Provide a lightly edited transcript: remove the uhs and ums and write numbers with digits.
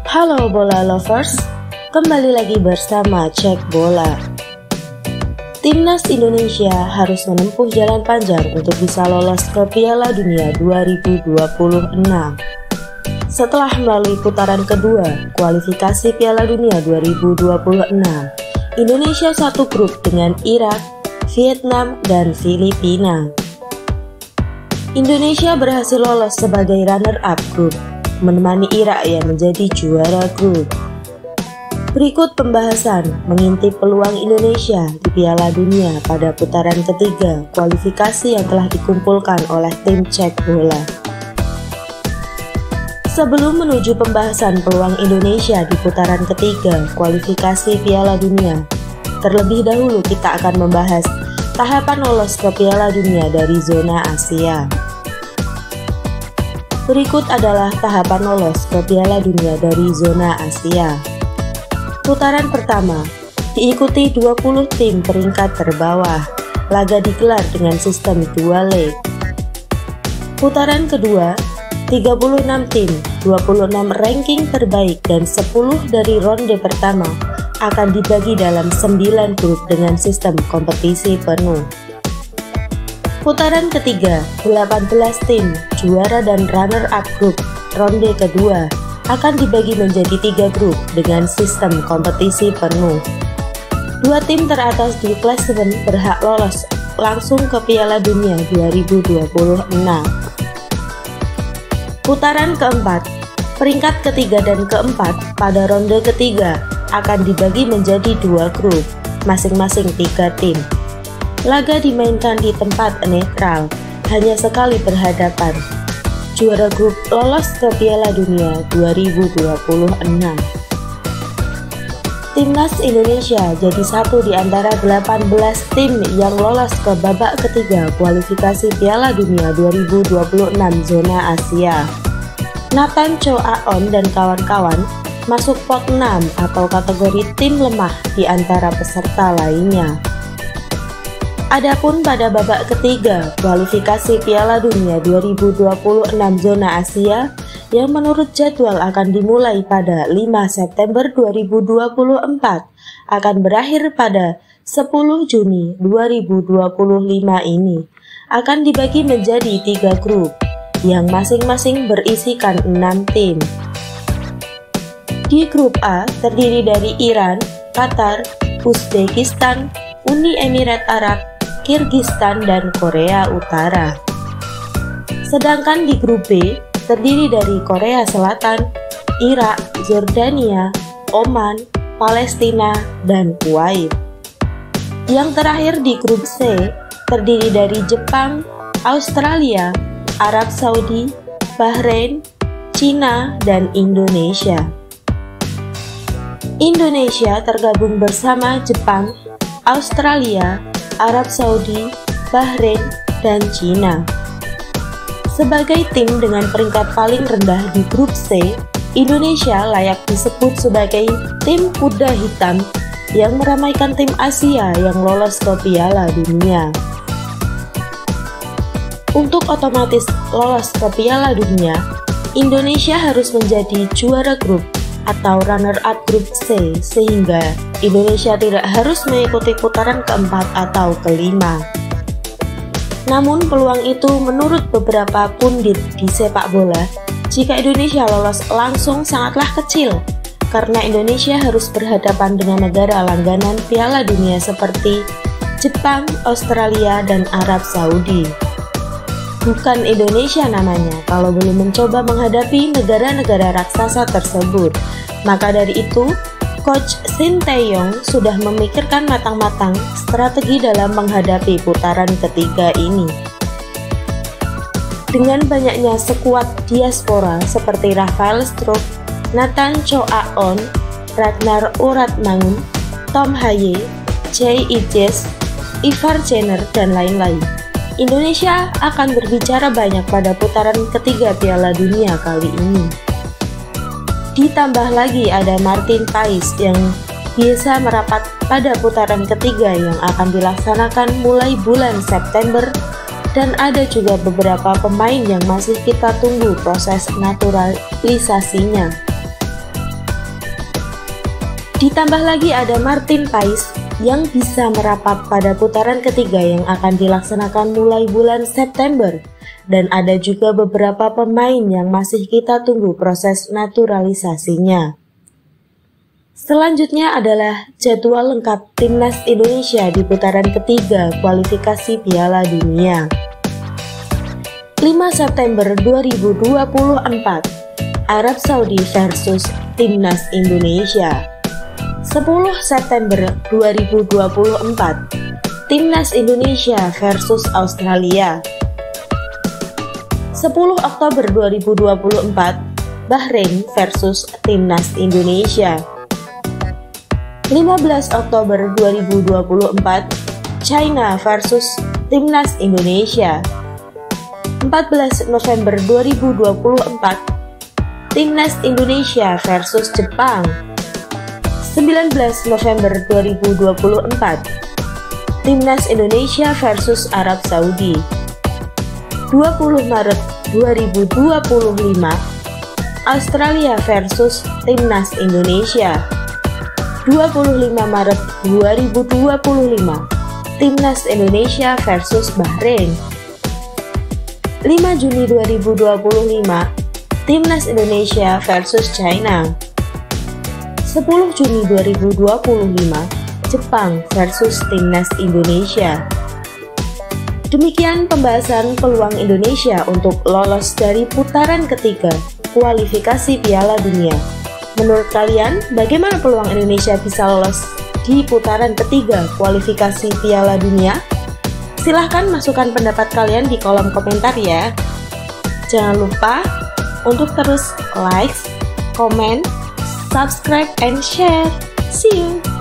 Halo bola lovers, kembali lagi bersama Cek Bola. Timnas Indonesia harus menempuh jalan panjang untuk bisa lolos ke Piala Dunia 2026. Setelah melalui putaran kedua kualifikasi Piala Dunia 2026, Indonesia satu grup dengan Irak, Vietnam, dan Filipina. Indonesia berhasil lolos sebagai runner-up grup, menemani Irak yang menjadi juara grup. Berikut pembahasan mengintip peluang Indonesia di Piala Dunia pada putaran ketiga kualifikasi yang telah dikumpulkan oleh tim Cek Bola. Sebelum menuju pembahasan peluang Indonesia di putaran ketiga kualifikasi Piala Dunia, terlebih dahulu kita akan membahas tahapan lolos ke Piala Dunia dari zona Asia. Berikut adalah tahapan lolos ke Piala Dunia dari zona Asia. Putaran pertama diikuti 20 tim peringkat terbawah. Laga digelar dengan sistem 2 leg. Putaran kedua, 36 tim, 26 ranking terbaik dan 10 dari ronde pertama akan dibagi dalam 9 grup dengan sistem kompetisi penuh. Putaran ketiga, 18 tim, juara dan runner-up grup ronde kedua akan dibagi menjadi 3 grup dengan sistem kompetisi penuh. 2 tim teratas di klasemen berhak lolos langsung ke Piala Dunia 2026. Putaran keempat, peringkat ketiga dan keempat pada ronde ketiga akan dibagi menjadi 2 grup, masing-masing 3 tim. Laga dimainkan di tempat netral, hanya sekali berhadapan. Juara grup lolos ke Piala Dunia 2026. Timnas Indonesia jadi satu di antara 18 tim yang lolos ke babak ketiga kualifikasi Piala Dunia 2026 zona Asia. Nathan Chow Aon dan kawan-kawan masuk pot 6 atau kategori tim lemah di antara peserta lainnya. Adapun pada babak ketiga kualifikasi Piala Dunia 2026 zona Asia yang menurut jadwal akan dimulai pada 5 September 2024 akan berakhir pada 10 Juni 2025 ini akan dibagi menjadi 3 grup yang masing-masing berisikan 6 tim. Di grup A terdiri dari Iran, Qatar, Uzbekistan, Uni Emirat Arab, Kirgistan, dan Korea Utara. Sedangkan di grup B terdiri dari Korea Selatan, Irak, Jordania, Oman, Palestina, dan Kuwait. Yang terakhir di grup C terdiri dari Jepang, Australia, Arab Saudi, Bahrain, Cina, dan Indonesia. Indonesia tergabung bersama Jepang, Australia, Arab Saudi, Bahrain, dan Cina. Sebagai tim dengan peringkat paling rendah di grup C, Indonesia layak disebut sebagai tim kuda hitam yang meramaikan tim Asia yang lolos ke Piala Dunia. Untuk otomatis lolos ke Piala Dunia, Indonesia harus menjadi juara grup atau runner-up grup C, sehingga Indonesia tidak harus mengikuti putaran keempat atau kelima. Namun peluang itu menurut beberapa pundit di sepak bola, jika Indonesia lolos langsung sangatlah kecil, karena Indonesia harus berhadapan dengan negara langganan Piala Dunia seperti Jepang, Australia, dan Arab Saudi. Bukan Indonesia namanya kalau belum mencoba menghadapi negara-negara raksasa tersebut. Maka dari itu, Coach Shin Tae-yong sudah memikirkan matang-matang strategi dalam menghadapi putaran ketiga ini. Dengan banyaknya skuad diaspora seperti Rafael Struijk, Nathan Chow Aon, Ragnar Uratmangun, Tom Haye, Jay Ijes, Ivar Jenner, dan lain-lain, Indonesia akan berbicara banyak pada putaran ketiga Piala Dunia kali ini. Ditambah lagi ada Martin Pais yang biasa merapat pada putaran ketiga yang akan dilaksanakan mulai bulan September, dan ada juga beberapa pemain yang masih kita tunggu proses naturalisasinya. Ditambah lagi ada Martin Paes yang bisa merapat pada putaran ketiga yang akan dilaksanakan mulai bulan September. Dan ada juga beberapa pemain yang masih kita tunggu proses naturalisasinya. Selanjutnya adalah jadwal lengkap Timnas Indonesia di putaran ketiga kualifikasi Piala Dunia. 5 September 2024, Arab Saudi versus Timnas Indonesia. 10 September 2024, Timnas Indonesia versus Australia. 10 Oktober 2024, Bahrain versus Timnas Indonesia. 15 Oktober 2024, China versus Timnas Indonesia. 14 November 2024, Timnas Indonesia versus Jepang. 19 November 2024, Timnas Indonesia versus Arab Saudi. 20 Maret 2025, Australia versus Timnas Indonesia. 25 Maret 2025, Timnas Indonesia versus Bahrain. 5 Juni 2025, Timnas Indonesia versus China. 10 Juni 2025, Jepang versus Timnas Indonesia. Demikian pembahasan peluang Indonesia untuk lolos dari putaran ketiga kualifikasi Piala Dunia. Menurut kalian, bagaimana peluang Indonesia bisa lolos di putaran ketiga kualifikasi Piala Dunia? Silahkan masukkan pendapat kalian di kolom komentar ya. Jangan lupa untuk terus like, comment, subscribe, and share. See you!